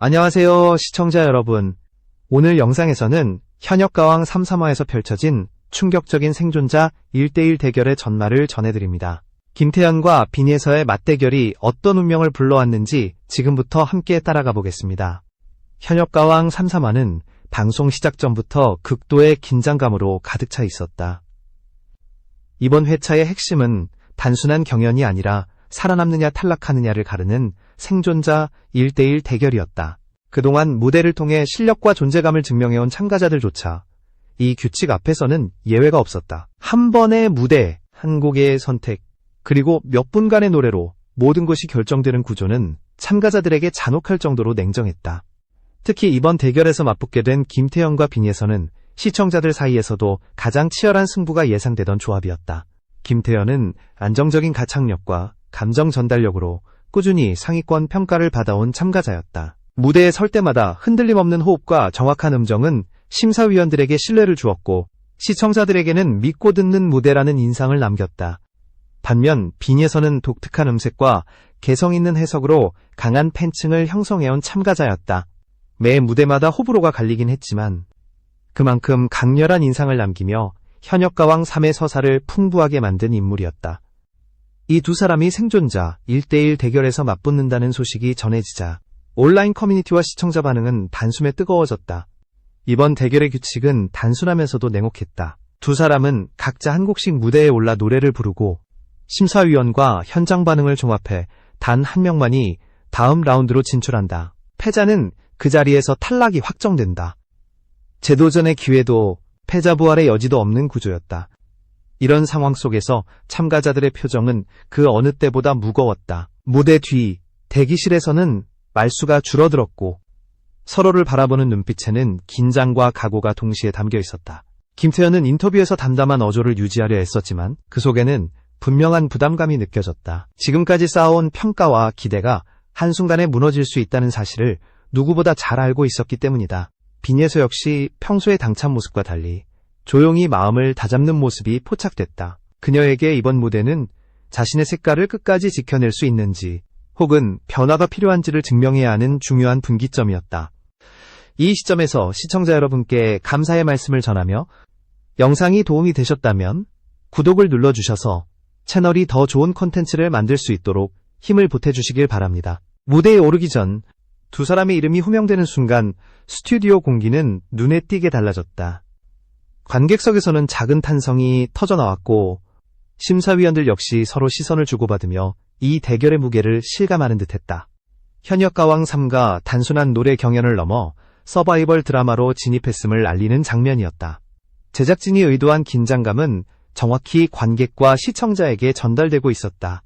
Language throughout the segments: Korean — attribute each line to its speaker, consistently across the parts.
Speaker 1: 안녕하세요, 시청자 여러분. 오늘 영상에서는 현역가왕 3, 3화에서 펼쳐진 충격적인 생존자 1대1 대결의 전말을 전해드립니다. 김태현과 빈예서의 맞대결이 어떤 운명을 불러왔는지 지금부터 함께 따라가 보겠습니다. 현역가왕 3, 3화는 방송 시작 전부터 극도의 긴장감으로 가득 차 있었다. 이번 회차의 핵심은 단순한 경연이 아니라 살아남느냐 탈락하느냐를 가르는 생존자 1대1 대결이었다. 그동안 무대를 통해 실력과 존재감을 증명해온 참가자들조차 이 규칙 앞에서는 예외가 없었다. 한 번의 무대, 한 곡의 선택, 그리고 몇 분간의 노래로 모든 것이 결정되는 구조는 참가자들에게 잔혹할 정도로 냉정했다. 특히 이번 대결에서 맞붙게 된 김태현과 빈예서는 시청자들 사이에서도 가장 치열한 승부가 예상되던 조합이었다. 김태현은 안정적인 가창력과 감정 전달력으로 꾸준히 상위권 평가를 받아온 참가자였다. 무대에 설 때마다 흔들림 없는 호흡과 정확한 음정은 심사위원들에게 신뢰를 주었고 시청자들에게는 믿고 듣는 무대라는 인상을 남겼다. 반면 빈예서는 독특한 음색과 개성 있는 해석으로 강한 팬층을 형성해온 참가자였다. 매 무대마다 호불호가 갈리긴 했지만 그만큼 강렬한 인상을 남기며 현역가왕 3의 서사를 풍부하게 만든 인물이었다. 이 두 사람이 생존자 1대1 대결에서 맞붙는다는 소식이 전해지자 온라인 커뮤니티와 시청자 반응은 단숨에 뜨거워졌다. 이번 대결의 규칙은 단순하면서도 냉혹했다. 두 사람은 각자 한 곡씩 무대에 올라 노래를 부르고 심사위원과 현장 반응을 종합해 단 한 명만이 다음 라운드로 진출한다. 패자는 그 자리에서 탈락이 확정된다. 재도전의 기회도 패자 부활의 여지도 없는 구조였다. 이런 상황 속에서 참가자들의 표정은 그 어느 때보다 무거웠다. 무대 뒤 대기실에서는 말수가 줄어들었고 서로를 바라보는 눈빛에는 긴장과 각오가 동시에 담겨 있었다. 김태현은 인터뷰에서 담담한 어조를 유지하려 애썼지만 그 속에는 분명한 부담감이 느껴졌다. 지금까지 쌓아온 평가와 기대가 한순간에 무너질 수 있다는 사실을 누구보다 잘 알고 있었기 때문이다. 빈예서 역시 평소의 당찬 모습과 달리 조용히 마음을 다잡는 모습이 포착됐다. 그녀에게 이번 무대는 자신의 색깔을 끝까지 지켜낼 수 있는지 혹은 변화가 필요한지를 증명해야 하는 중요한 분기점이었다. 이 시점에서 시청자 여러분께 감사의 말씀을 전하며 영상이 도움이 되셨다면 구독을 눌러주셔서 채널이 더 좋은 콘텐츠를 만들 수 있도록 힘을 보태주시길 바랍니다. 무대에 오르기 전 두 사람의 이름이 호명되는 순간 스튜디오 공기는 눈에 띄게 달라졌다. 관객석에서는 작은 탄성이 터져나왔고 심사위원들 역시 서로 시선을 주고받으며 이 대결의 무게를 실감하는 듯했다. 현역가왕 3가 단순한 노래 경연을 넘어 서바이벌 드라마로 진입했음을 알리는 장면이었다. 제작진이 의도한 긴장감은 정확히 관객과 시청자에게 전달되고 있었다.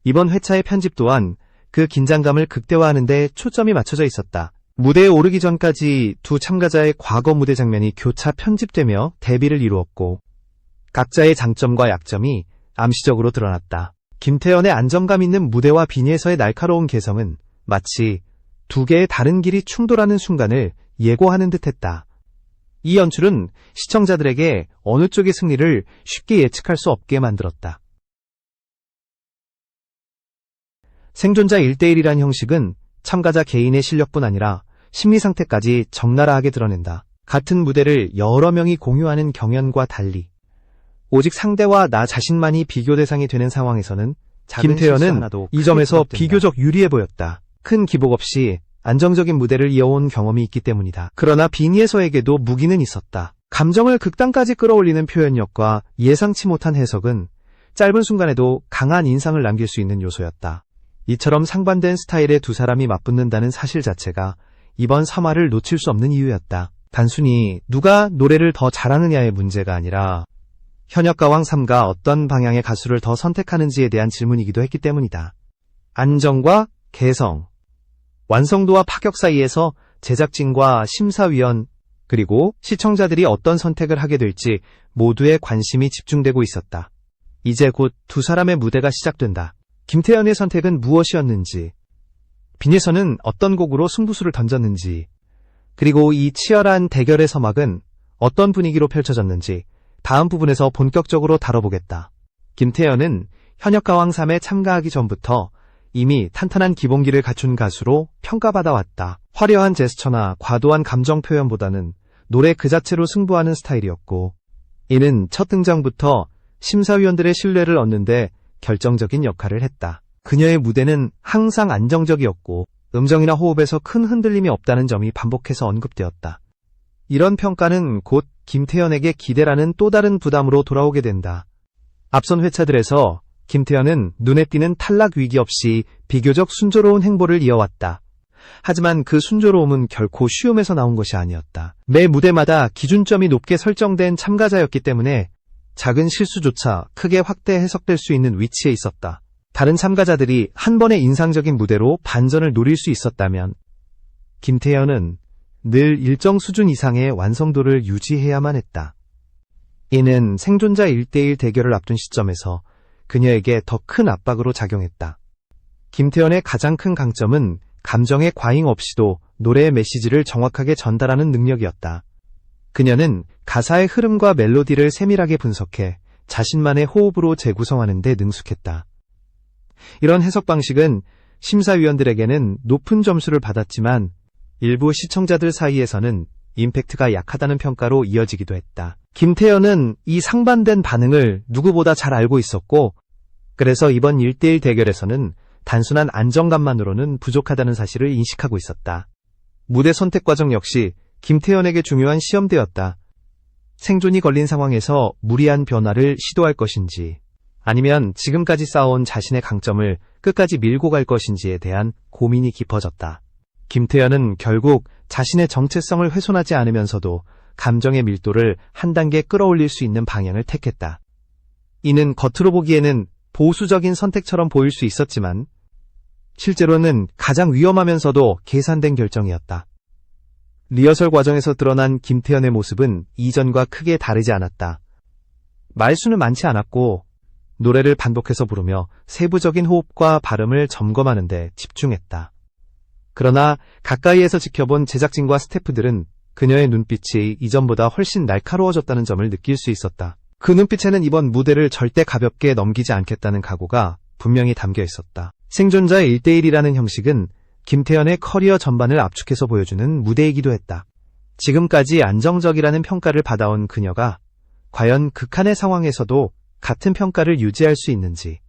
Speaker 1: 이번 회차의 편집 또한 그 긴장감을 극대화하는 데 초점이 맞춰져 있었다. 무대에 오르기 전까지 두 참가자의 과거 무대 장면이 교차 편집되며 대비를 이루었고 각자의 장점과 약점이 암시적으로 드러났다. 김태현의 안정감 있는 무대와 빈예서의 날카로운 개성은 마치 두 개의 다른 길이 충돌하는 순간을 예고하는 듯했다. 이 연출은 시청자들에게 어느 쪽의 승리를 쉽게 예측할 수 없게 만들었다. 생존자 1대1이란 형식은 참가자 개인의 실력뿐 아니라 심리 상태까지 적나라하게 드러낸다. 같은 무대를 여러 명이 공유하는 경연과 달리 오직 상대와 나 자신만이 비교 대상이 되는 상황에서는 김태현은 이 점에서 비교적 유리해 보였다. 큰 기복 없이 안정적인 무대를 이어온 경험이 있기 때문이다. 그러나 빈예서에게도 무기는 있었다. 감정을 극단까지 끌어올리는 표현력과 예상치 못한 해석은 짧은 순간에도 강한 인상을 남길 수 있는 요소였다. 이처럼 상반된 스타일의 두 사람이 맞붙는다는 사실 자체가 이번 3화를 놓칠 수 없는 이유였다. 단순히 누가 노래를 더 잘하느냐의 문제가 아니라 현역가왕 3가 어떤 방향의 가수를 더 선택하는지에 대한 질문이기도 했기 때문이다. 안정과 개성, 완성도와 파격 사이에서 제작진과 심사위원 그리고 시청자들이 어떤 선택을 하게 될지 모두의 관심이 집중되고 있었다. 이제 곧 두 사람의 무대가 시작된다. 김태현의 선택은 무엇이었는지, 빈예서는 어떤 곡으로 승부수를 던졌는지, 그리고 이 치열한 대결의 서막은 어떤 분위기로 펼쳐졌는지 다음 부분에서 본격적으로 다뤄보겠다. 김태현은 현역가왕 3에 참가하기 전부터 이미 탄탄한 기본기를 갖춘 가수로 평가받아왔다. 화려한 제스처나 과도한 감정 표현보다는 노래 그 자체로 승부하는 스타일이었고, 이는 첫 등장부터 심사위원들의 신뢰를 얻는데 결정적인 역할을 했다. 그녀의 무대는 항상 안정적이었고 음정이나 호흡에서 큰 흔들림이 없다는 점이 반복해서 언급되었다. 이런 평가는 곧 김태현에게 기대라는 또 다른 부담으로 돌아오게 된다. 앞선 회차들에서 김태현은 눈에 띄는 탈락 위기 없이 비교적 순조로운 행보를 이어왔다. 하지만 그 순조로움은 결코 쉬움에서 나온 것이 아니었다. 매 무대마다 기준점이 높게 설정된 참가자였기 때문에 작은 실수조차 크게 확대 해석될 수 있는 위치에 있었다. 다른 참가자들이 한 번의 인상적인 무대로 반전을 노릴 수 있었다면 김태현은 늘 일정 수준 이상의 완성도를 유지해야만 했다. 이는 생존자 1대1 대결을 앞둔 시점에서 그녀에게 더 큰 압박으로 작용했다. 김태현의 가장 큰 강점은 감정의 과잉 없이도 노래의 메시지를 정확하게 전달하는 능력이었다. 그녀는 가사의 흐름과 멜로디를 세밀하게 분석해 자신만의 호흡으로 재구성하는 데 능숙했다. 이런 해석 방식은 심사위원들에게는 높은 점수를 받았지만 일부 시청자들 사이에서는 임팩트가 약하다는 평가로 이어지기도 했다. 김태현은 이 상반된 반응을 누구보다 잘 알고 있었고, 그래서 이번 1대1 대결에서는 단순한 안정감만으로는 부족하다는 사실을 인식하고 있었다. 무대 선택 과정 역시 김태현에게 중요한 시험대였다. 생존이 걸린 상황에서 무리한 변화를 시도할 것인지, 아니면 지금까지 쌓아온 자신의 강점을 끝까지 밀고 갈 것인지에 대한 고민이 깊어졌다. 김태현은 결국 자신의 정체성을 훼손하지 않으면서도 감정의 밀도를 한 단계 끌어올릴 수 있는 방향을 택했다. 이는 겉으로 보기에는 보수적인 선택처럼 보일 수 있었지만 실제로는 가장 위험하면서도 계산된 결정이었다. 리허설 과정에서 드러난 김태현의 모습은 이전과 크게 다르지 않았다. 말수는 많지 않았고 노래를 반복해서 부르며 세부적인 호흡과 발음을 점검하는 데 집중했다. 그러나 가까이에서 지켜본 제작진과 스태프들은 그녀의 눈빛이 이전보다 훨씬 날카로워졌다는 점을 느낄 수 있었다. 그 눈빛에는 이번 무대를 절대 가볍게 넘기지 않겠다는 각오가 분명히 담겨 있었다. 생존자의 1대1이라는 형식은 김태현의 커리어 전반을 압축해서 보여주는 무대이기도 했다. 지금까지 안정적이라는 평가를 받아온 그녀가 과연 극한의 상황에서도 같은 평가를 유지할 수 있는지,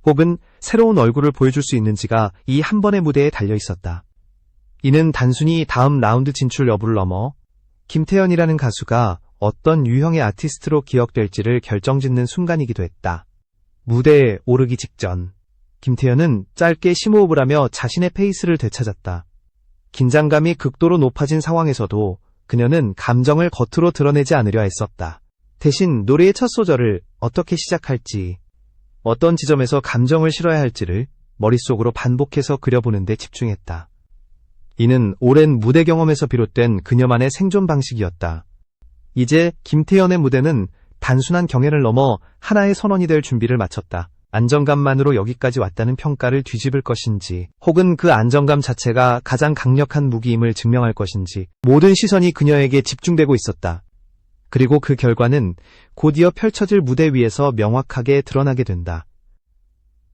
Speaker 1: 혹은 새로운 얼굴을 보여줄 수 있는지가 이 한 번의 무대에 달려 있었다. 이는 단순히 다음 라운드 진출 여부를 넘어 김태현이라는 가수가 어떤 유형의 아티스트로 기억될지를 결정짓는 순간이기도 했다. 무대에 오르기 직전, 김태현은 짧게 심호흡을 하며 자신의 페이스를 되찾았다. 긴장감이 극도로 높아진 상황에서도 그녀는 감정을 겉으로 드러내지 않으려 애썼다. 대신 노래의 첫 소절을 어떻게 시작할지, 어떤 지점에서 감정을 실어야 할지를 머릿속으로 반복해서 그려보는 데 집중했다. 이는 오랜 무대 경험에서 비롯된 그녀만의 생존 방식이었다. 이제 김태현의 무대는 단순한 경연을 넘어 하나의 선언이 될 준비를 마쳤다. 안정감만으로 여기까지 왔다는 평가를 뒤집을 것인지, 혹은 그 안정감 자체가 가장 강력한 무기임을 증명할 것인지, 모든 시선이 그녀에게 집중되고 있었다. 그리고 그 결과는 곧이어 펼쳐질 무대 위에서 명확하게 드러나게 된다.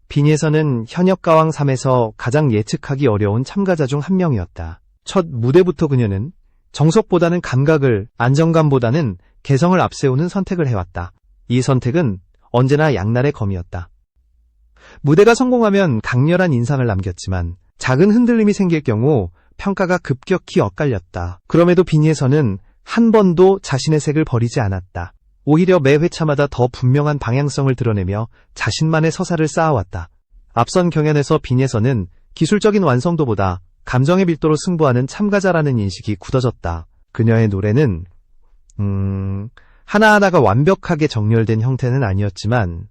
Speaker 1: 빈예선은 현역가왕 3에서 가장 예측하기 어려운 참가자 중 한 명이었다. 첫 무대부터 그녀는 정석보다는 감각을, 안정감보다는 개성을 앞세우는 선택을 해왔다. 이 선택은 언제나 양날의 검이었다. 무대가 성공하면 강렬한 인상을 남겼지만 작은 흔들림이 생길 경우 평가가 급격히 엇갈렸다. 그럼에도 빈예선은 한 번도 자신의 색을 버리지 않았다. 오히려 매 회차마다 더 분명한 방향성을 드러내며 자신만의 서사를 쌓아왔다. 앞선 경연에서 빈예선은 기술적인 완성도보다 감정의 밀도로 승부하는 참가자라는 인식이 굳어졌다. 그녀의 노래는 하나하나가 완벽하게 정렬된 형태는 아니었지만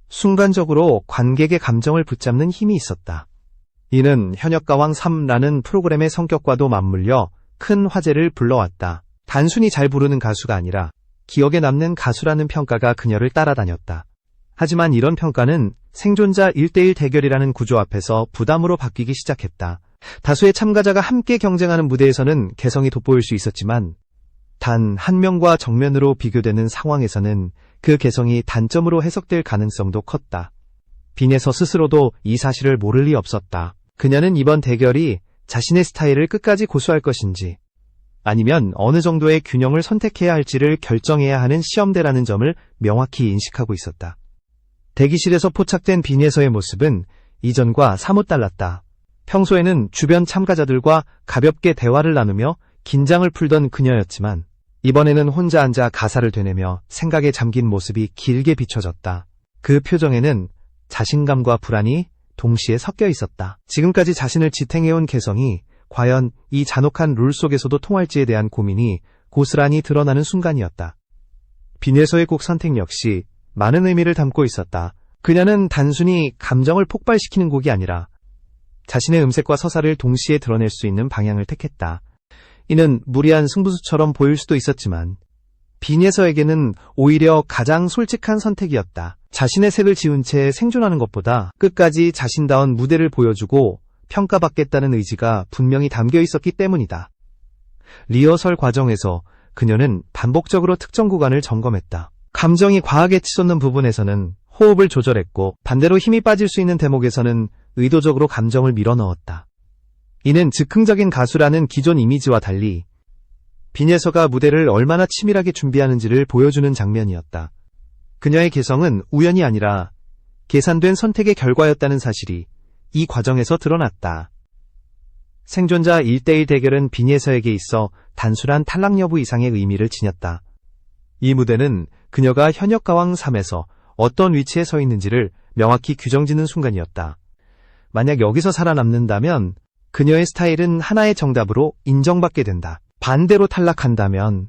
Speaker 1: 순간적으로 관객의 감정을 붙잡는 힘이 있었다. 이는 현역가왕 3라는 프로그램의 성격과도 맞물려 큰 화제를 불러왔다. 단순히 잘 부르는 가수가 아니라 기억에 남는 가수라는 평가가 그녀를 따라다녔다. 하지만 이런 평가는 생존자 1대1 대결이라는 구조 앞에서 부담으로 바뀌기 시작했다. 다수의 참가자가 함께 경쟁하는 무대에서는 개성이 돋보일 수 있었지만 단 한 명과 정면으로 비교되는 상황에서는 그 개성이 단점으로 해석될 가능성도 컸다. 빈예서 스스로도 이 사실을 모를 리 없었다. 그녀는 이번 대결이 자신의 스타일을 끝까지 고수할 것인지 아니면 어느 정도의 균형을 선택해야 할지를 결정해야 하는 시험대라는 점을 명확히 인식하고 있었다. 대기실에서 포착된 빈예서의 모습은 이전과 사뭇 달랐다. 평소에는 주변 참가자들과 가볍게 대화를 나누며 긴장을 풀던 그녀였지만 이번에는 혼자 앉아 가사를 되뇌며 생각에 잠긴 모습이 길게 비춰졌다. 그 표정에는 자신감과 불안이 동시에 섞여 있었다. 지금까지 자신을 지탱해온 개성이 과연 이 잔혹한 룰 속에서도 통할지에 대한 고민이 고스란히 드러나는 순간이었다. 빈예서의 곡 선택 역시 많은 의미를 담고 있었다. 그녀는 단순히 감정을 폭발시키는 곡이 아니라 자신의 음색과 서사를 동시에 드러낼 수 있는 방향을 택했다. 이는 무리한 승부수처럼 보일 수도 있었지만 빈예서에게는 오히려 가장 솔직한 선택이었다. 자신의 색을 지운 채 생존하는 것보다 끝까지 자신다운 무대를 보여주고 평가받겠다는 의지가 분명히 담겨 있었기 때문이다. 리허설 과정에서 그녀는 반복적으로 특정 구간을 점검했다. 감정이 과하게 치솟는 부분에서는 호흡을 조절했고 반대로 힘이 빠질 수 있는 대목에서는 의도적으로 감정을 밀어넣었다. 이는 즉흥적인 가수라는 기존 이미지와 달리 빈예서가 무대를 얼마나 치밀하게 준비하는지를 보여주는 장면이었다. 그녀의 개성은 우연이 아니라 계산된 선택의 결과였다는 사실이 이 과정에서 드러났다. 생존자 1대1 대결은 빈예서에게 있어 단순한 탈락 여부 이상의 의미를 지녔다. 이 무대는 그녀가 현역가왕 3에서 어떤 위치에 서 있는지를 명확히 규정짓는 순간이었다. 만약 여기서 살아남는다면 그녀의 스타일은 하나의 정답으로 인정받게 된다. 반대로 탈락한다면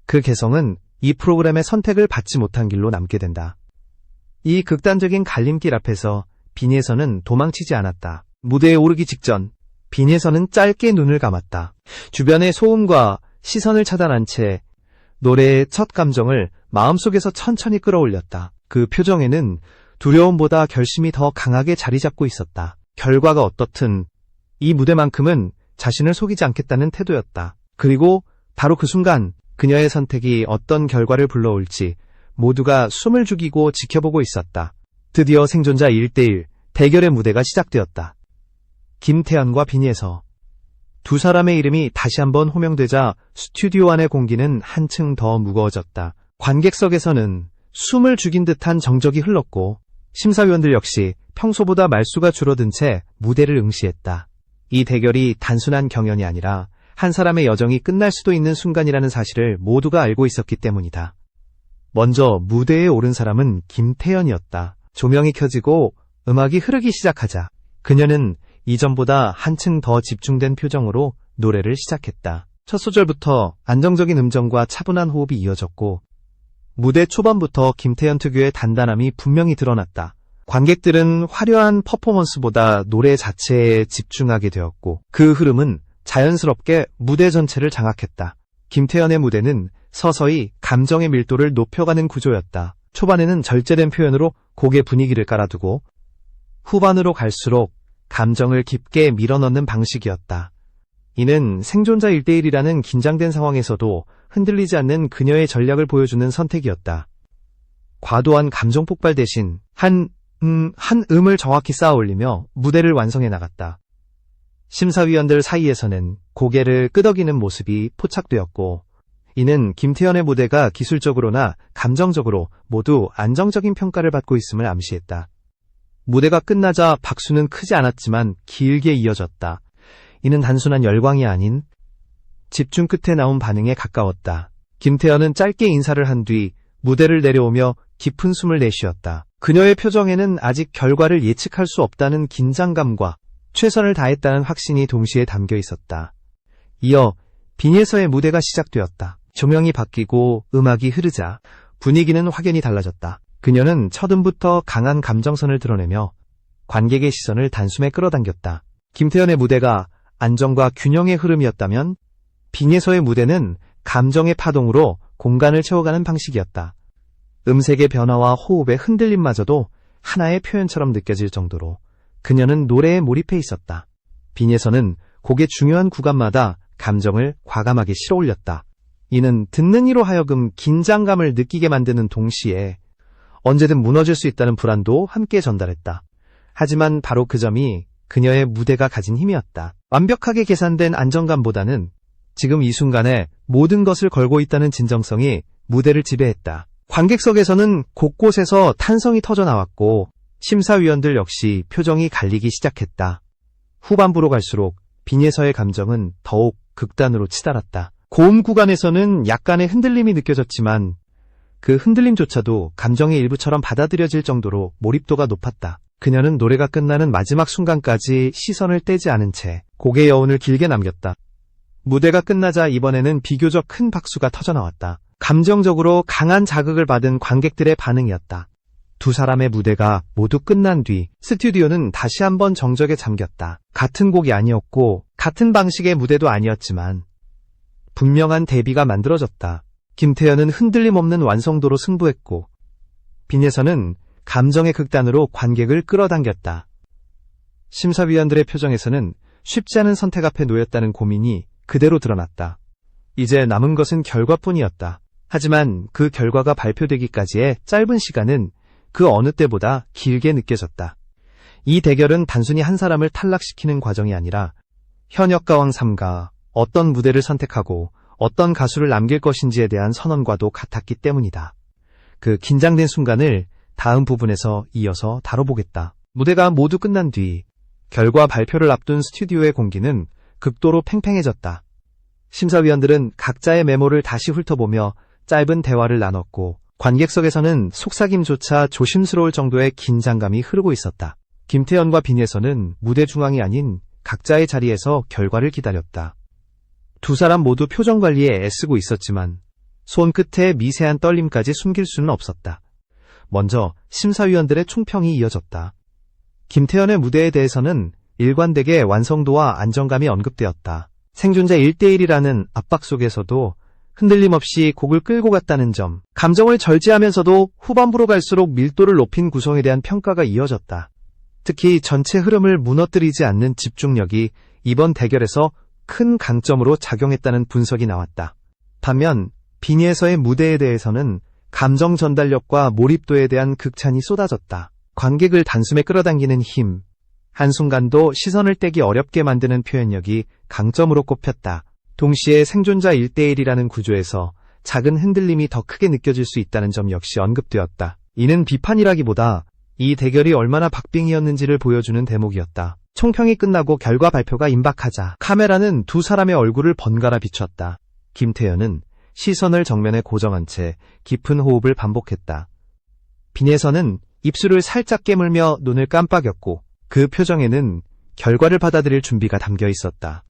Speaker 1: 그 개성은 이 프로그램의 선택을 받지 못한 길로 남게 된다. 이 극단적인 갈림길 앞에서 빈예서는 도망치지 않았다. 무대에 오르기 직전 빈예서는 짧게 눈을 감았다. 주변의 소음과 시선을 차단한 채 노래의 첫 감정을 마음속에서 천천히 끌어올렸다. 그 표정에는 두려움보다 결심이 더 강하게 자리 잡고 있었다. 결과가 어떻든 이 무대만큼은 자신을 속이지 않겠다는 태도였다. 그리고 바로 그 순간 그녀의 선택이 어떤 결과를 불러올지 모두가 숨을 죽이고 지켜보고 있었다. 드디어 생존자 1대1 대결의 무대가 시작되었다. 김태현과 빈예서. 두 사람의 이름이 다시 한번 호명되자 스튜디오 안의 공기는 한층 더 무거워졌다. 관객석에서는 숨을 죽인 듯한 정적이 흘렀고 심사위원들 역시 평소보다 말수가 줄어든 채 무대를 응시했다. 이 대결이 단순한 경연이 아니라 한 사람의 여정이 끝날 수도 있는 순간이라는 사실을 모두가 알고 있었기 때문이다. 먼저 무대에 오른 사람은 김태현이었다. 조명이 켜지고 음악이 흐르기 시작하자 그녀는 이전보다 한층 더 집중된 표정으로 노래를 시작했다. 첫 소절부터 안정적인 음정과 차분한 호흡이 이어졌고 무대 초반부터 김태현 특유의 단단함이 분명히 드러났다. 관객들은 화려한 퍼포먼스보다 노래 자체에 집중하게 되었고 그 흐름은 자연스럽게 무대 전체를 장악했다. 김태현의 무대는 서서히 감정의 밀도를 높여가는 구조였다. 초반에는 절제된 표현으로 곡의 분위기를 깔아두고 후반으로 갈수록 감정을 깊게 밀어넣는 방식이었다. 이는 생존자 1대1이라는 긴장된 상황에서도 흔들리지 않는 그녀의 전략을 보여주는 선택이었다. 과도한 감정 폭발 대신 한 음을 정확히 쌓아 올리며 무대를 완성해 나갔다. 심사위원들 사이에서는 고개를 끄덕이는 모습이 포착되었고 이는 김태현의 무대가 기술적으로나 감정적으로 모두 안정적인 평가를 받고 있음을 암시했다. 무대가 끝나자 박수는 크지 않았지만 길게 이어졌다. 이는 단순한 열광이 아닌 집중 끝에 나온 반응에 가까웠다. 김태현은 짧게 인사를 한 뒤 무대를 내려오며 깊은 숨을 내쉬었다. 그녀의 표정에는 아직 결과를 예측할 수 없다는 긴장감과 최선을 다했다는 확신이 동시에 담겨 있었다. 이어 빈예서의 무대가 시작되었다. 조명이 바뀌고 음악이 흐르자 분위기는 확연히 달라졌다. 그녀는 첫 음부터 강한 감정선을 드러내며 관객의 시선을 단숨에 끌어당겼다. 김태현의 무대가 안정과 균형의 흐름이었다면 빈예서의 무대는 감정의 파동으로 공간을 채워가는 방식이었다. 음색의 변화와 호흡의 흔들림마저도 하나의 표현처럼 느껴질 정도로 그녀는 노래에 몰입해 있었다. 빈예서는 곡의 중요한 구간마다 감정을 과감하게 실어올렸다. 이는 듣는 이로 하여금 긴장감을 느끼게 만드는 동시에 언제든 무너질 수 있다는 불안도 함께 전달했다. 하지만 바로 그 점이 그녀의 무대가 가진 힘이었다. 완벽하게 계산된 안정감보다는 지금 이 순간에 모든 것을 걸고 있다는 진정성이 무대를 지배했다. 관객석에서는 곳곳에서 탄성이 터져나왔고 심사위원들 역시 표정이 갈리기 시작했다. 후반부로 갈수록 빈예서의 감정은 더욱 극단으로 치달았다. 고음 구간에서는 약간의 흔들림이 느껴졌지만 그 흔들림조차도 감정의 일부처럼 받아들여질 정도로 몰입도가 높았다. 그녀는 노래가 끝나는 마지막 순간까지 시선을 떼지 않은 채 곡의 여운을 길게 남겼다. 무대가 끝나자 이번에는 비교적 큰 박수가 터져나왔다. 감정적으로 강한 자극을 받은 관객들의 반응이었다. 두 사람의 무대가 모두 끝난 뒤 스튜디오는 다시 한번 정적에 잠겼다. 같은 곡이 아니었고 같은 방식의 무대도 아니었지만 분명한 대비가 만들어졌다. 김태현은 흔들림 없는 완성도로 승부했고 빈예서는 감정의 극단으로 관객을 끌어당겼다. 심사위원들의 표정에서는 쉽지 않은 선택 앞에 놓였다는 고민이 그대로 드러났다. 이제 남은 것은 결과뿐이었다. 하지만 그 결과가 발표되기까지의 짧은 시간은 그 어느 때보다 길게 느껴졌다. 이 대결은 단순히 한 사람을 탈락시키는 과정이 아니라 현역가왕 3가 어떤 무대를 선택하고 어떤 가수를 남길 것인지에 대한 선언과도 같았기 때문이다. 그 긴장된 순간을 다음 부분에서 이어서 다뤄보겠다. 무대가 모두 끝난 뒤 결과 발표를 앞둔 스튜디오의 공기는 극도로 팽팽해졌다. 심사위원들은 각자의 메모를 다시 훑어보며 짧은 대화를 나눴고 관객석에서는 속삭임조차 조심스러울 정도의 긴장감이 흐르고 있었다. 김태현과 빈예서는 무대 중앙이 아닌 각자의 자리에서 결과를 기다렸다. 두 사람 모두 표정 관리에 애쓰고 있었지만 손끝에 미세한 떨림까지 숨길 수는 없었다. 먼저 심사위원들의 총평이 이어졌다. 김태현의 무대에 대해서는 일관되게 완성도와 안정감이 언급되었다. 생존자 1대1이라는 압박 속에서도 흔들림 없이 곡을 끌고 갔다는 점, 감정을 절제하면서도 후반부로 갈수록 밀도를 높인 구성에 대한 평가가 이어졌다. 특히 전체 흐름을 무너뜨리지 않는 집중력이 이번 대결에서 큰 강점으로 작용했다는 분석이 나왔다. 반면 빈예서의 무대에 대해서는 감정 전달력과 몰입도에 대한 극찬이 쏟아졌다. 관객을 단숨에 끌어당기는 힘, 한순간도 시선을 떼기 어렵게 만드는 표현력이 강점으로 꼽혔다. 동시에 생존자 1대1이라는 구조에서 작은 흔들림이 더 크게 느껴질 수 있다는 점 역시 언급되었다. 이는 비판이라기보다 이 대결이 얼마나 박빙이었는지를 보여주는 대목이었다. 총평이 끝나고 결과 발표가 임박하자 카메라는 두 사람의 얼굴을 번갈아 비췄다. 김태현은 시선을 정면에 고정한 채 깊은 호흡을 반복했다. 빈예서는 입술을 살짝 깨물며 눈을 깜빡였고 그 표정에는 결과를 받아들일 준비가 담겨 있었다.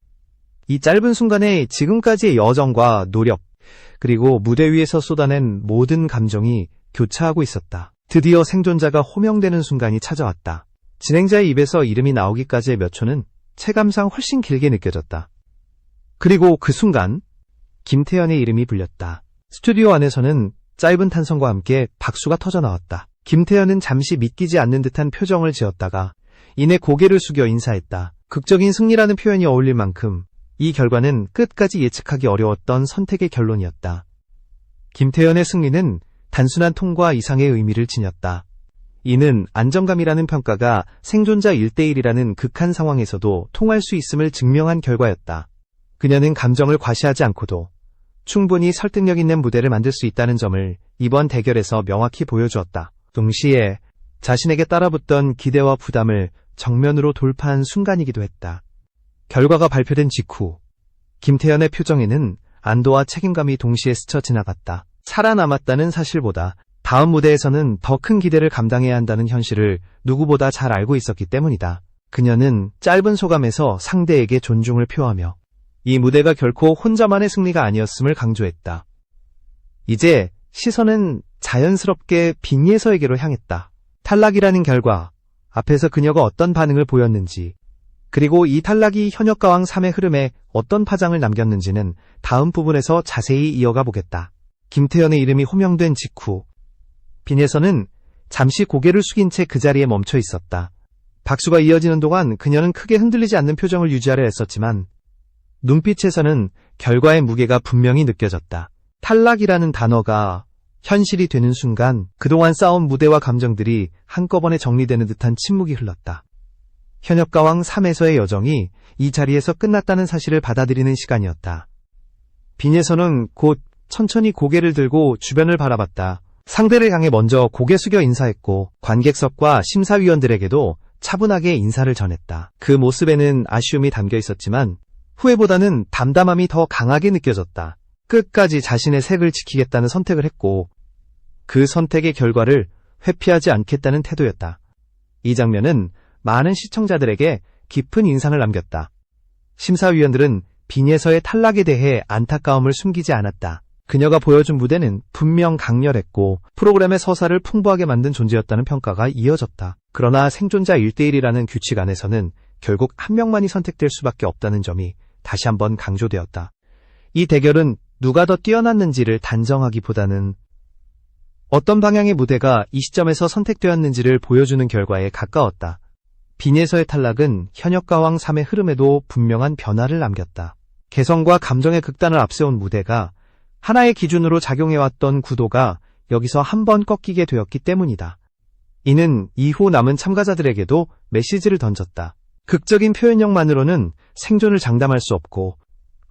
Speaker 1: 이 짧은 순간에 지금까지의 여정과 노력, 그리고 무대 위에서 쏟아낸 모든 감정이 교차하고 있었다. 드디어 생존자가 호명되는 순간이 찾아왔다. 진행자의 입에서 이름이 나오기까지의 몇 초는 체감상 훨씬 길게 느껴졌다. 그리고 그 순간 김태현의 이름이 불렸다. 스튜디오 안에서는 짧은 탄성과 함께 박수가 터져나왔다. 김태현은 잠시 믿기지 않는 듯한 표정을 지었다가 이내 고개를 숙여 인사했다. 극적인 승리라는 표현이 어울릴 만큼 이 결과는 끝까지 예측하기 어려웠던 선택의 결론이었다. 김태현의 승리는 단순한 통과 이상의 의미를 지녔다. 이는 안정감이라는 평가가 생존자 1대1이라는 극한 상황에서도 통할 수 있음을 증명한 결과였다. 그녀는 감정을 과시하지 않고도 충분히 설득력 있는 무대를 만들 수 있다는 점을 이번 대결에서 명확히 보여주었다. 동시에 자신에게 따라붙던 기대와 부담을 정면으로 돌파한 순간이기도 했다. 결과가 발표된 직후 김태현의 표정에는 안도와 책임감이 동시에 스쳐 지나갔다. 살아남았다는 사실보다 다음 무대에서는 더 큰 기대를 감당해야 한다는 현실을 누구보다 잘 알고 있었기 때문이다. 그녀는 짧은 소감에서 상대에게 존중을 표하며 이 무대가 결코 혼자만의 승리가 아니었음을 강조했다. 이제 시선은 자연스럽게 빈예서에게로 향했다. 탈락이라는 결과, 앞에서 그녀가 어떤 반응을 보였는지, 그리고 이 탈락이 현역가왕 3의 흐름에 어떤 파장을 남겼는지는 다음 부분에서 자세히 이어가 보겠다. 김태현의 이름이 호명된 직후 빈예서는 잠시 고개를 숙인 채 그 자리에 멈춰 있었다. 박수가 이어지는 동안 그녀는 크게 흔들리지 않는 표정을 유지하려 했었지만 눈빛에서는 결과의 무게가 분명히 느껴졌다. 탈락이라는 단어가 현실이 되는 순간 그동안 쌓아온 무대와 감정들이 한꺼번에 정리되는 듯한 침묵이 흘렀다. 현역가왕 3에서의 여정이 이 자리에서 끝났다는 사실을 받아들이는 시간이었다. 빈예선은 곧 천천히 고개를 들고 주변을 바라봤다. 상대를 향해 먼저 고개 숙여 인사했고 관객석과 심사위원들에게도 차분하게 인사를 전했다. 그 모습에는 아쉬움이 담겨 있었지만 후회보다는 담담함이 더 강하게 느껴졌다. 끝까지 자신의 색을 지키겠다는 선택을 했고 그 선택의 결과를 회피하지 않겠다는 태도였다. 이 장면은 많은 시청자들에게 깊은 인상을 남겼다. 심사위원들은 빈예서의 탈락에 대해 안타까움을 숨기지 않았다. 그녀가 보여준 무대는 분명 강렬했고 프로그램의 서사를 풍부하게 만든 존재였다는 평가가 이어졌다. 그러나 생존자 1대1이라는 규칙 안에서는 결국 한 명만이 선택될 수밖에 없다는 점이 다시 한번 강조되었다. 이 대결은 누가 더 뛰어났는지를 단정하기보다는 어떤 방향의 무대가 이 시점에서 선택되었는지를 보여주는 결과에 가까웠다. 빈예서의 탈락은 현역가왕 3의 흐름에도 분명한 변화를 남겼다. 개성과 감정의 극단을 앞세운 무대가 하나의 기준으로 작용해왔던 구도가 여기서 한 번 꺾이게 되었기 때문이다. 이는 이후 남은 참가자들에게도 메시지를 던졌다. 극적인 표현력만으로는 생존을 장담할 수 없고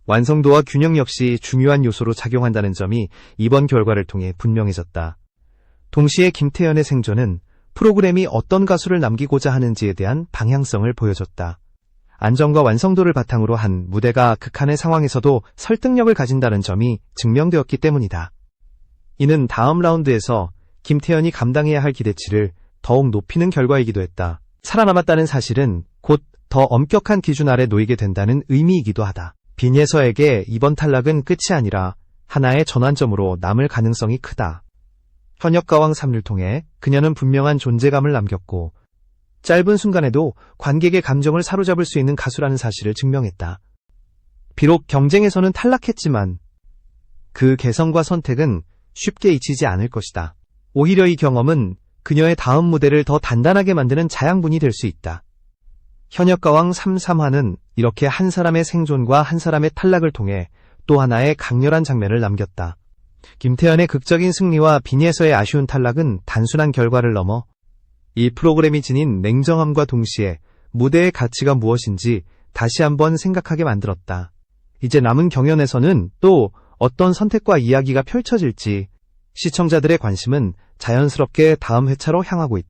Speaker 1: 완성도와 균형 역시 중요한 요소로 작용한다는 점이 이번 결과를 통해 분명해졌다. 동시에 김태현의 생존은 프로그램이 어떤 가수를 남기고자 하는지에 대한 방향성을 보여줬다. 안정과 완성도를 바탕으로 한 무대가 극한의 상황에서도 설득력을 가진다는 점이 증명되었기 때문이다. 이는 다음 라운드에서 김태현이 감당해야 할 기대치를 더욱 높이는 결과이기도 했다. 살아남았다는 사실은 곧 더 엄격한 기준 아래 놓이게 된다는 의미이기도 하다. 빈예서에게 이번 탈락은 끝이 아니라 하나의 전환점으로 남을 가능성이 크다. 현역가왕 3를 통해 그녀는 분명한 존재감을 남겼고 짧은 순간에도 관객의 감정을 사로잡을 수 있는 가수라는 사실을 증명했다. 비록 경쟁에서는 탈락했지만 그 개성과 선택은 쉽게 잊히지 않을 것이다. 오히려 이 경험은 그녀의 다음 무대를 더 단단하게 만드는 자양분이 될 수 있다. 현역가왕 3-3화는 이렇게 한 사람의 생존과 한 사람의 탈락을 통해 또 하나의 강렬한 장면을 남겼다. 김태현의 극적인 승리와 빈예서의 아쉬운 탈락은 단순한 결과를 넘어 이 프로그램이 지닌 냉정함과 동시에 무대의 가치가 무엇인지 다시 한번 생각하게 만들었다. 이제 남은 경연에서는 또 어떤 선택과 이야기가 펼쳐질지 시청자들의 관심은 자연스럽게 다음 회차로 향하고 있다.